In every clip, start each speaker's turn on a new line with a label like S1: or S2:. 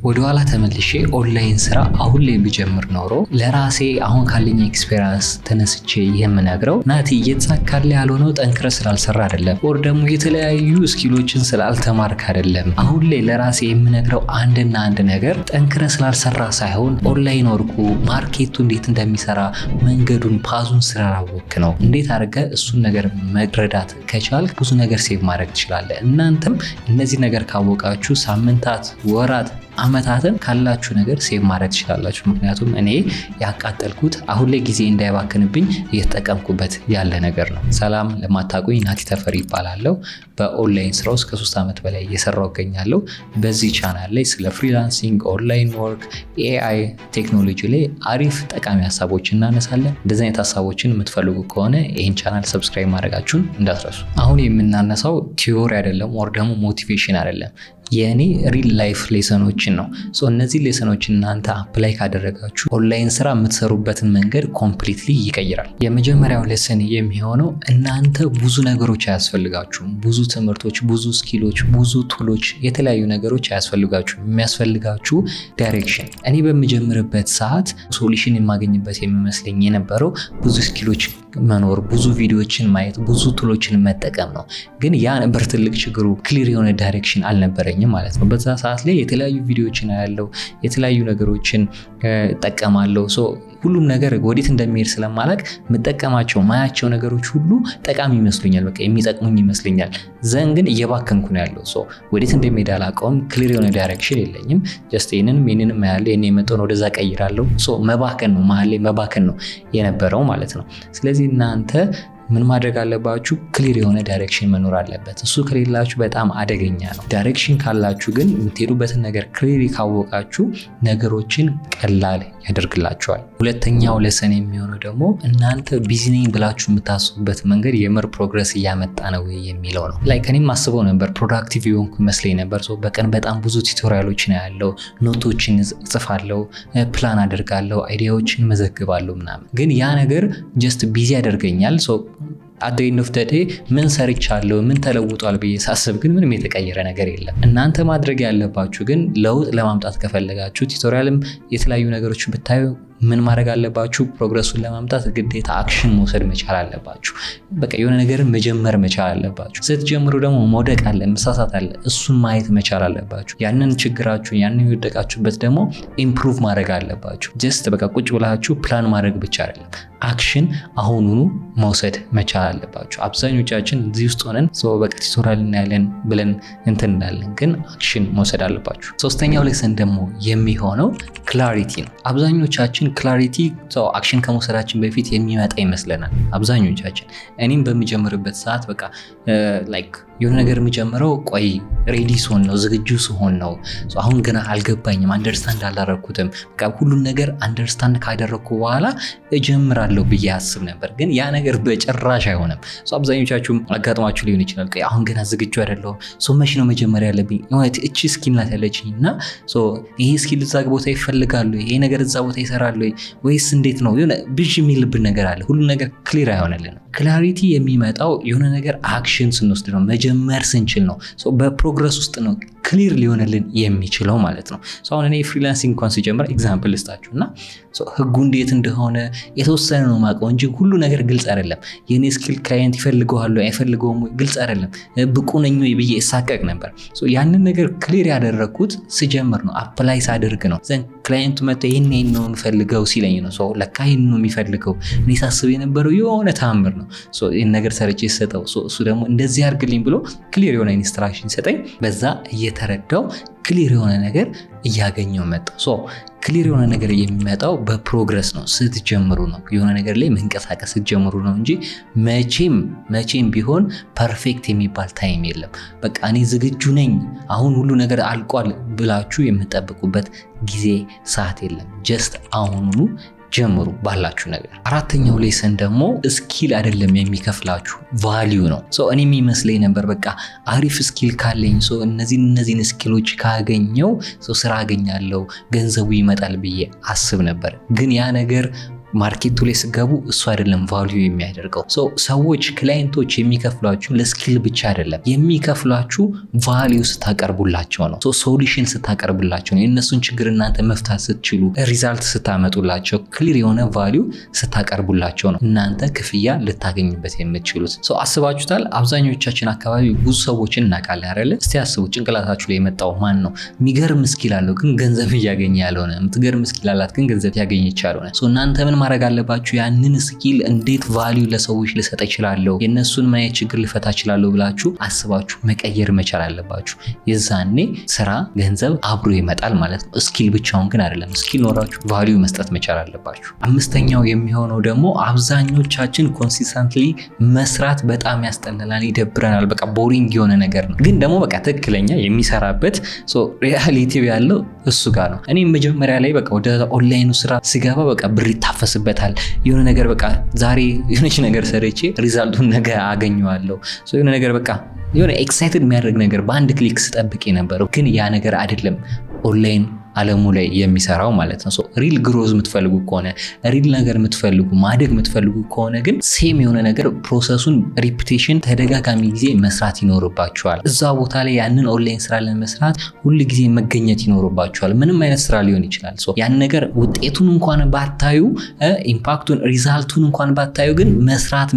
S1: ወደ ኋላ ተመልሼ ኦንላይን ስራ አሁን ላይ ቢጀምር ኖሮ ለራሴ አሁን ካለኝ ኤክስፔሪንስ ተነስቼ የምነግረው ናቲ እየተሳካለ ያልሆነው ጠንክረ ስላልሰራ አይደለም፣ ወር ደግሞ የተለያዩ ስኪሎችን ስላልተማርክ አይደለም። አሁን ላይ ለራሴ የምነግረው አንድና አንድ ነገር ጠንክረ ስላልሰራ ሳይሆን ኦንላይን ወርኩ ማርኬቱ እንዴት እንደሚሰራ መንገዱን ፓዙን ስላላወቅ ነው። እንዴት አድርገ እሱን ነገር መረዳት ከቻልክ ብዙ ነገር ሴቭ ማድረግ ትችላለህ። እናንተም እነዚህ ነገር ካወቃችሁ ሳምንታት፣ ወራት፣ አመታትን ካላችሁ ነገር ሴቭ ማድረግ ትችላላችሁ። ምክንያቱም እኔ ያቃጠልኩት አሁን ላይ ጊዜ እንዳይባክንብኝ እየተጠቀምኩበት ያለ ነገር ነው። ሰላም፣ ለማታውቁኝ ናቲ ተፈሪ ይባላለሁ። በኦንላይን ስራ ውስጥ ከ3 ዓመት በላይ እየሰራሁ እገኛለሁ። በዚህ ቻናል ላይ ስለ ፍሪላንሲንግ፣ ኦንላይን ወርክ፣ ኤአይ ቴክኖሎጂ ላይ አሪፍ ጠቃሚ ሀሳቦችን እናነሳለን። እንደዚህ አይነት ሀሳቦችን የምትፈልጉ ከሆነ ይህን ቻናል ሰብስክራይብ ማድረጋችሁን እንዳትረሱ። አሁን የምናነሳው ቲዮሪ አይደለም፣ ወር ደግሞ ሞቲቬሽን አይደለም፣ የኔ ሪል ላይፍ ሌሰኖችን ነው። እነዚህ ሌሰኖችን እናንተ አፕላይ ካደረጋችሁ ኦንላይን ስራ የምትሰሩበትን መንገድ ኮምፕሊትሊ ይቀይራል። የመጀመሪያው ሌሰን የሚሆነው እናንተ ብዙ ነገሮች አያስፈልጋችሁም። ብዙ ትምህርቶች፣ ብዙ ስኪሎች፣ ብዙ ቱሎች፣ የተለያዩ ነገሮች አያስፈልጋችሁም። የሚያስፈልጋችሁ ዳይሬክሽን። እኔ በምጀምርበት ሰዓት ሶሉሽን የማገኝበት የሚመስለኝ የነበረው ብዙ ስኪሎች መኖር፣ ብዙ ቪዲዮዎችን ማየት፣ ብዙ ቱሎችን መጠቀም ነው። ግን ያ ነበር ትልቅ ችግሩ። ክሊር የሆነ ዳይሬክሽን አልነበረኝም ማለት ነው። በዛ ሰዓት ላይ የተለያዩ ቪዲዮዎችን አያለው፣ የተለያዩ ነገሮችን እጠቀማለሁ። ሁሉም ነገር ወዴት እንደሚሄድ ስለማላቅ የምጠቀማቸው ማያቸው ነገሮች ሁሉ ጠቃሚ ይመስሉኛል፣ በቃ የሚጠቅሙኝ ይመስለኛል። ዘን ግን እየባከንኩ ነው ያለው። ወዴት እንደሚሄድ አላውቀውም። ክሊር የሆነ ዳይሬክሽን የለኝም። ጀስት ይሄንንም ያለ እኔ የመጣውን ወደዛ ቀይራለሁ። መባከን ነው፣ መሀል ላይ መባከን ነው የነበረው ማለት ነው። ስለዚህ እናንተ ምን ማድረግ አለባችሁ? ክሊር የሆነ ዳይሬክሽን መኖር አለበት። እሱ ከሌላችሁ በጣም አደገኛ ነው። ዳይሬክሽን ካላችሁ ግን የምትሄዱበትን ነገር ክሊር ካወቃችሁ ነገሮችን ቀላል ያደርግላችኋል። ሁለተኛው ሌሰን የሚሆነው ደግሞ እናንተ ቢዚ ነኝ ብላችሁ የምታስቡበት መንገድ የምር ፕሮግረስ እያመጣ ነው የሚለው ነው። ከኔም አስበው ነበር፣ ፕሮዳክቲቭ የሆንኩ ይመስለኝ ነበር። በቀን በጣም ብዙ ቱቶሪያሎችን ያለው፣ ኖቶችን እጽፋለሁ፣ ፕላን አደርጋለሁ፣ አይዲያዎችን መዘግባለሁ ምናምን። ግን ያ ነገር ጀስት ቢዚ ያደርገኛል። at the end of the day ምን ሰርቻለሁ፣ ምን ተለውጧል ብዬ ሳስብ ግን ምንም የተቀየረ ነገር የለም። እናንተ ማድረግ ያለባችሁ ግን ለውጥ ለማምጣት ከፈለጋችሁ ቱቶሪያልም የተለያዩ ነገሮች ብታዩ ምን ማድረግ አለባችሁ? ፕሮግረሱን ለማምጣት ግዴታ አክሽን መውሰድ መቻል አለባችሁ። በቃ የሆነ ነገርን መጀመር መቻል አለባችሁ። ስትጀምሩ ደግሞ መውደቅ አለ፣ መሳሳት አለ፣ እሱን ማየት መቻል አለባችሁ። ያንን ችግራችሁን፣ ያንን የወደቃችሁበት ደግሞ ኢምፕሩቭ ማድረግ አለባችሁ። ጀስት በቃ ቁጭ ብላችሁ ፕላን ማድረግ ብቻ አይደለም፣ አክሽን አሁኑኑ መውሰድ መቻል አለባችሁ። አብዛኞቻችን እዚህ ውስጥ ሆነን በቃ ቱቶሪያል እናያለን ብለን እንትን እንዳለን፣ ግን አክሽን መውሰድ አለባችሁ። ሶስተኛው ሌሰን ደግሞ የሚሆነው ክላሪቲ ነው። አብዛኞቻችን ክላሪቲ አክሽን ከመውሰዳችን በፊት የሚመጣ ይመስለናል አብዛኞቻችን። እኔም በሚጀምርበት ሰዓት በቃ የሆነ ነገር የሚጀምረው ቆይ ሬዲ ስሆን ነው፣ ዝግጁ ስሆን ነው። አሁን ገና አልገባኝም፣ አንደርስታንድ አላደረኩትም። በቃ ሁሉም ነገር አንደርስታንድ ካደረኩ በኋላ እጀምራለሁ ብዬ አስብ ነበር። ግን ያ ነገር በጭራሽ አይሆንም። አብዛኞቻችሁም አጋጥማችሁ ሊሆን ይችላል። አሁን ገና ዝግጁ አይደለሁም፣ መቼ ነው መጀመሪያ ያለብኝ? እቺ ስኪል ናት ያለችኝ እና ይሄ ስኪል እዛ ቦታ ይፈልጋሉ፣ ይሄ ነገር እዛ ቦታ ይሰራሉ ወይስ እንዴት ነው? የሆነ ብዥ የሚልብን ነገር አለ። ሁሉም ነገር ክሊር አይሆንልንም። ክላሪቲ የሚመጣው የሆነ ነገር አክሽን ስንወስድ ነው፣ መጀመር ስንችል ነው። በፕሮግረስ ውስጥ ነው ክሊር ሊሆንልን የሚችለው ማለት ነው። አሁን እኔ ፍሪላንሲንግ እንኳን ሲጀምር ኤግዛምፕል ልስጣችሁ እና ህጉ እንዴት እንደሆነ የተወሰነ ነው የማውቀው እንጂ ሁሉ ነገር ግልጽ አይደለም። የኔ ስኪል ክላይንት ይፈልገዋል አይፈልገውም ግልጽ አይደለም። ብቁ ነኝ ወይ ብዬ እሳቀቅ ነበር። ያንን ነገር ክሊር ያደረኩት ስጀምር ነው፣ አፕላይ ሳደርግ ነው። ዘን ክላይንቱ መጥቶ ይሄን ነው የሚፈልገው ሲለኝ ነው ለካ ይሄን ነው የሚፈልገው። እኔ ሳስብ የነበረው የሆነ ተአምር ነው። ይሄን ነገር ሰርቼ ሰጠው፣ እሱ ደግሞ እንደዚህ አድርግልኝ ብሎ ክሊር የሆነ ኢንስትራክሽን ሰጠኝ። በዛ እየተረዳው ክሊር የሆነ ነገር እያገኘው መጣው። ክሊር የሆነ ነገር የሚመጣው በፕሮግረስ ነው፣ ስትጀምሩ ነው። የሆነ ነገር ላይ መንቀሳቀስ ስትጀምሩ ነው እንጂ መቼም ቢሆን ፐርፌክት የሚባል ታይም የለም። በቃ እኔ ዝግጁ ነኝ፣ አሁን ሁሉ ነገር አልቋል ብላችሁ የምትጠብቁበት ጊዜ ሰዓት የለም። ጀስት አሁኑኑ ጀምሩ ባላችሁ ነገር። አራተኛው ሌሰን ደግሞ ስኪል አይደለም የሚከፍላችሁ ቫልዩ ነው። እኔ የሚመስለኝ ነበር በቃ አሪፍ ስኪል ካለኝ እነዚህን ስኪሎች ካገኘው ስራ አገኛለሁ፣ ገንዘቡ ይመጣል ብዬ አስብ ነበር። ግን ያ ነገር ማርኬቱ ላይ ስገቡ እሱ አይደለም ቫልዩ የሚያደርገው። ሰዎች ክላይንቶች የሚከፍሏችሁ ለስኪል ብቻ አይደለም፣ የሚከፍሏችሁ ቫልዩ ስታቀርቡላቸው ነው። ሶሉሽን ስታቀርቡላቸው ነው። የእነሱን ችግር እናንተ መፍታት ስትችሉ፣ ሪዛልት ስታመጡላቸው፣ ክሊር የሆነ ቫልዩ ስታቀርቡላቸው ነው እናንተ ክፍያ ልታገኙበት የምትችሉት። አስባችሁታል? አብዛኞቻችን አካባቢ ብዙ ሰዎችን እናውቃለን አይደለ? እስቲ አስቡ፣ ጭንቅላታችሁ ላይ የመጣው ማን ነው? የሚገርም ስኪል አለው ግን ገንዘብ እያገኘ ያልሆነ፣ የምትገርም ስኪል አላት ግን ገንዘብ ያገኘች ያልሆነ። እናንተ ምን ማድረግ አለባችሁ? ያንን ስኪል እንዴት ቫልዩ ለሰዎች ልሰጥ እችላለሁ፣ የእነሱን ምን አይነት ችግር ልፈታ እችላለሁ ብላችሁ አስባችሁ መቀየር መቻል አለባችሁ። የዛኔ ስራ፣ ገንዘብ አብሮ ይመጣል ማለት ነው። ስኪል ብቻውን ግን አይደለም። ስኪል ኖራችሁ ቫልዩ መስጠት መቻል አለባችሁ። አምስተኛው የሚሆነው ደግሞ አብዛኞቻችን ኮንሲስተንትሊ መስራት በጣም ያስጠላናል፣ ይደብረናል። በቃ ቦሪንግ የሆነ ነገር ነው፣ ግን ደግሞ በቃ ትክክለኛ የሚሰራበት ሪያሊቲው ያለው እሱ ጋር ነው። እኔ መጀመሪያ ላይ በቃ ወደ ኦንላይኑ ስራ ስገባ በቃ ብር ይታፈስበታል። የሆነ ነገር በቃ ዛሬ የሆነች ነገር ሰርቼ ሪዛልቱን ነገ አገኘዋለሁ። የሆነ ነገር በቃ የሆነ ኤክሳይትድ የሚያደርግ ነገር በአንድ ክሊክ ስጠብቅ የነበረው ግን ያ ነገር አይደለም ኦንላይን ዓለሙ ላይ የሚሰራው ማለት ነው። ሪል ግሮዝ የምትፈልጉ ከሆነ ሪል ነገር የምትፈልጉ ማደግ የምትፈልጉ ከሆነ ግን ሴም የሆነ ነገር ፕሮሰሱን ሪፒቴሽን ተደጋጋሚ ጊዜ መስራት ይኖርባችኋል። እዛ ቦታ ላይ ያንን ኦንላይን ስራ ለመስራት ሁል ጊዜ መገኘት ይኖርባችኋል። ምንም አይነት ስራ ሊሆን ይችላል። ያን ነገር ውጤቱን እንኳን ባታዩ፣ ኢምፓክቱን ሪዛልቱን እንኳን ባታዩ ግን መስራት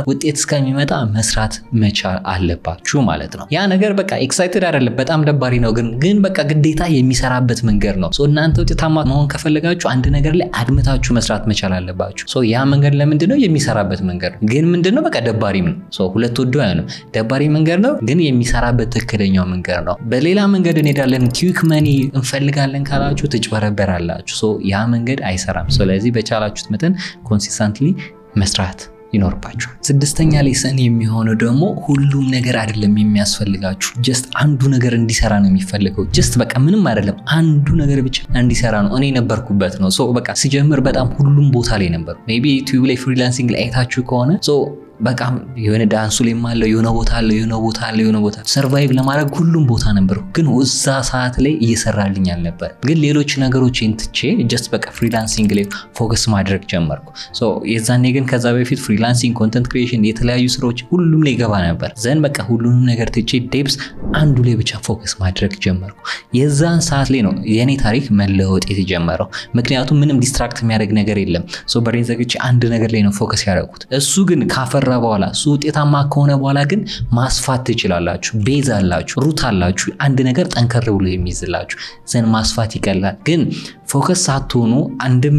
S1: ውጤት እስከሚመጣ መስራት መቻል አለባችሁ ማለት ነው። ያ ነገር በቃ ኤክሳይትድ አይደለም፣ በጣም ደባሪ ነው፣ ግን በቃ ግዴታ የሚሰራበት መንገድ ነው። እናንተ ውጤታማ መሆን ከፈለጋችሁ አንድ ነገር ላይ አድምታችሁ መስራት መቻል አለባችሁ። ያ መንገድ ለምንድነው? የሚሰራበት መንገድ ነው። ግን ምንድነው? በቃ ደባሪም ነው። ሁለት ወዶ አይሆንም። ደባሪ መንገድ ነው፣ ግን የሚሰራበት ትክክለኛው መንገድ ነው። በሌላ መንገድ እንሄዳለን፣ ኪዊክ መኒ እንፈልጋለን ካላችሁ ትጭበረበራላችሁ። ያ መንገድ አይሰራም። ስለዚህ በቻላችሁት መጠን ኮንሲስተንትሊ መስራት ይኖርባችኋል። ስድስተኛ ሌሰን የሚሆነው ደግሞ ሁሉም ነገር አይደለም የሚያስፈልጋችሁ። ጀስት አንዱ ነገር እንዲሰራ ነው የሚፈልገው። ጀስት በቃ ምንም አይደለም፣ አንዱ ነገር ብቻ እንዲሰራ ነው። እኔ ነበርኩበት ነው። በቃ ሲጀምር በጣም ሁሉም ቦታ ላይ ነበር። ሜይ ቢ ዩቲዩብ ላይ ፍሪላንሲንግ ላይ አይታችሁ ከሆነ በቃ የሆነ ዳንሱ ላይ ማለ የሆነ ቦታ ሰርቫይቭ ለማድረግ ሁሉም ቦታ ነበር። ግን እዛ ሰዓት ላይ እየሰራልኝ አልነበር። ግን ሌሎች ነገሮችን ትቼ ጀስት በቃ ፍሪላንሲንግ ላይ ፎከስ ማድረግ ጀመርኩ። የዛኔ ግን ከዛ በፊት ፍሪላንሲንግ፣ ኮንተንት ክሪኤሽን፣ የተለያዩ ስራዎች ሁሉም ላይ ገባ ነበር። ዘን በቃ ሁሉንም ነገር ትቼ ዴፕስ አንዱ ላይ ብቻ ፎከስ ማድረግ ጀመርኩ። የዛን ሰዓት ላይ ነው የኔ ታሪክ መለወጥ የተጀመረው። ምክንያቱም ምንም ዲስትራክት የሚያደርግ ነገር የለም። በሬን ዘግቼ አንድ ነገር ላይ ነው ፎከስ ያደረኩት። እሱ ግን ካፈራ በኋላ እሱ ውጤታማ ከሆነ በኋላ ግን ማስፋት ትችላላችሁ። ቤዝ አላችሁ፣ ሩት አላችሁ፣ አንድ ነገር ጠንከር ብሎ የሚይዝላችሁ ዘን ማስፋት ይቀላል። ግን ፎከስ ሳትሆኑ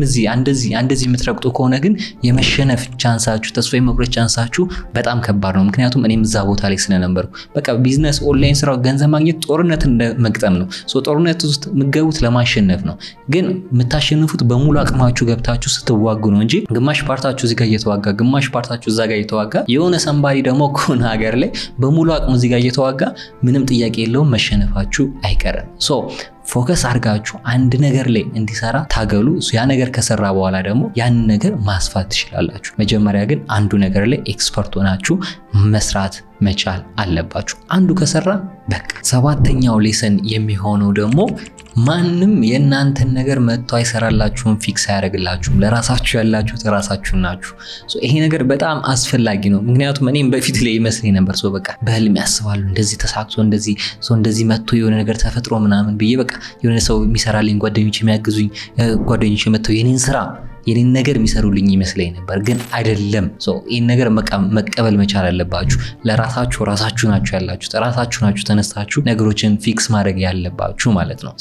S1: እንደዚህ የምትረግጡ ከሆነ ግን የመሸነፍ ቻንሳችሁ፣ ተስፋ የመቁረጥ ቻንሳችሁ በጣም ከባድ ነው። ምክንያቱም እኔም እዛ ቦታ ላይ ስለነበርኩ በቃ ቢዝነስ፣ ኦንላይን ስራው፣ ገንዘብ ማግኘት ጦርነት መግጠም ነው። ጦርነት ውስጥ የምትገቡት ለማሸነፍ ነው። ግን የምታሸንፉት በሙሉ አቅማችሁ ገብታችሁ ስትዋጉ ነው እንጂ ግማሽ ፓርታችሁ እዚህ ጋር እየተዋጋ ግማሽ ፓርታችሁ እዛ ጋር እየተዋጋ የሆነ ሰንባሪ ደግሞ ከሆነ ሀገር ላይ በሙሉ አቅሙ እዚህ ጋር እየተዋጋ ምንም ጥያቄ የለውም መሸነፋችሁ አይቀርም። ፎከስ አድርጋችሁ አንድ ነገር ላይ እንዲሰራ ታገሉ። ያ ነገር ከሰራ በኋላ ደግሞ ያንን ነገር ማስፋት ትችላላችሁ። መጀመሪያ ግን አንዱ ነገር ላይ ኤክስፐርት ሆናችሁ መስራት መቻል አለባችሁ። አንዱ ከሰራ በቃ። ሰባተኛው ሌሰን የሚሆነው ደግሞ ማንም የእናንተን ነገር መጥቶ አይሰራላችሁም፣ ፊክስ አያደርግላችሁም። ለራሳችሁ ያላችሁት ራሳችሁ ናችሁ። ይሄ ነገር በጣም አስፈላጊ ነው። ምክንያቱም እኔም በፊት ላይ ይመስለኝ ነበር በቃ በህልም ያስባሉ እንደዚህ ተሳክቶ እንደዚህ መጥቶ የሆነ ነገር ተፈጥሮ ምናምን ብዬ በቃ የሆነ ሰው የሚሰራልኝ ጓደኞች የሚያግዙኝ ጓደኞች መጥተው የኔን ነገር የሚሰሩልኝ ይመስለኝ ነበር። ግን አይደለም። ይህን ነገር መቀበል መቻል አለባችሁ። ለራሳችሁ ናችሁ ያላችሁት፣ ራሳችሁ ናችሁ ተነስታችሁ ነገሮችን ፊክስ ማድረግ ያለባችሁ ማለት ነው።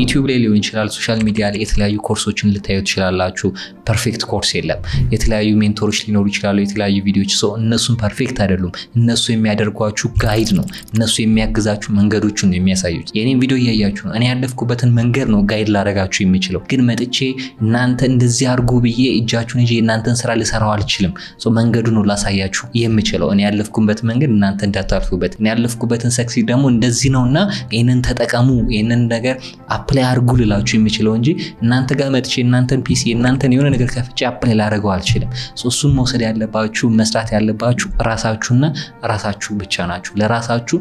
S1: ዩቲዩብ ላይ ሊሆን ይችላል፣ ሶሻል ሚዲያ ላይ የተለያዩ ኮርሶችን ልታዩ ትችላላችሁ። ፐርፌክት ኮርስ የለም። የተለያዩ ሜንቶሮች ሊኖሩ ይችላሉ፣ የተለያዩ ቪዲዮዎች። እነሱም ፐርፌክት አይደሉም። እነሱ የሚያደርጓችሁ ጋይድ ነው። እነሱ የሚያግዛችሁ መንገዶችን ነው የሚያሳዩት። የኔን ቪዲዮ እያያችሁ ነው። እኔ ያለፍኩበትን መንገድ ነው ጋይድ ላደርጋችሁ የምችለው። ግን መጥቼ እናንተ እንደዚህ አድርጉ ብዬ እጃችሁን እንጂ እናንተን ስራ ልሰራው አልችልም። መንገዱን ነው ላሳያችሁ የምችለው። እኔ ያለፍኩበት መንገድ እናንተ እንዳታልፉበት። እኔ ያለፍኩበትን ሰክሲድ ደግሞ እንደዚህ ነውና ይሄንን ተጠቀሙ፣ ይሄንን ነገር አፕላይ አድርጉ ልላችሁ የምችለው እንጂ እናንተ ጋር መጥቼ እናንተን ፒሲ እናንተን የሆነ ነገር ከፍቼ አፕላይ ላደርገው አልችልም። እሱን መውሰድ ያለባችሁ መስራት ያለባችሁ ራሳችሁና ራሳችሁ ብቻ ናችሁ። ለራሳችሁ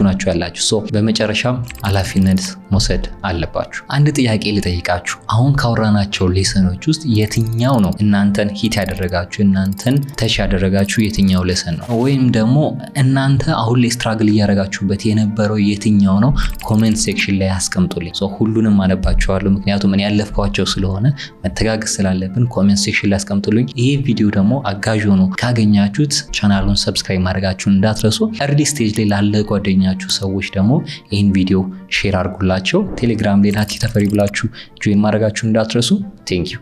S1: ናችሁ ያላችሁ። በመጨረሻም ኃላፊነት መውሰድ አለባችሁ። አንድ ጥያቄ ልጠይቃችሁ። አሁን ካወራናቸው ሌሰኖች ውስጥ የትኛው ነው እናንተን ሂት ያደረጋችሁ እናንተን ተች ያደረጋችሁ የትኛው ለሰን ነው? ወይም ደግሞ እናንተ አሁን ላይ ስትራግል እያደረጋችሁበት የነበረው የትኛው ነው? ኮሜንት ሴክሽን ላይ አስቀምጡልኝ። ሁሉንም አነባቸዋለሁ ምክንያቱም እኔ ያለፍኳቸው ስለሆነ መተጋገዝ ስላለብን ኮሜንት ሴክሽን ላይ አስቀምጡልኝ። ይሄ ቪዲዮ ደግሞ አጋዥ ሆኖ ካገኛችሁት ቻናሉን ሰብስክራይብ ማድረጋችሁን እንዳትረሱ። እርሊ ስቴጅ ላይ ላለ ጓደኛችሁ ሰዎች ደግሞ ይህን ቪዲዮ ሼር አድርጉላቸው። ቴሌግራም ላይ ናቲ ተፈሪ ብላችሁ ጆይን ማድረጋችሁን እንዳትረሱ። ቴንክ ዩ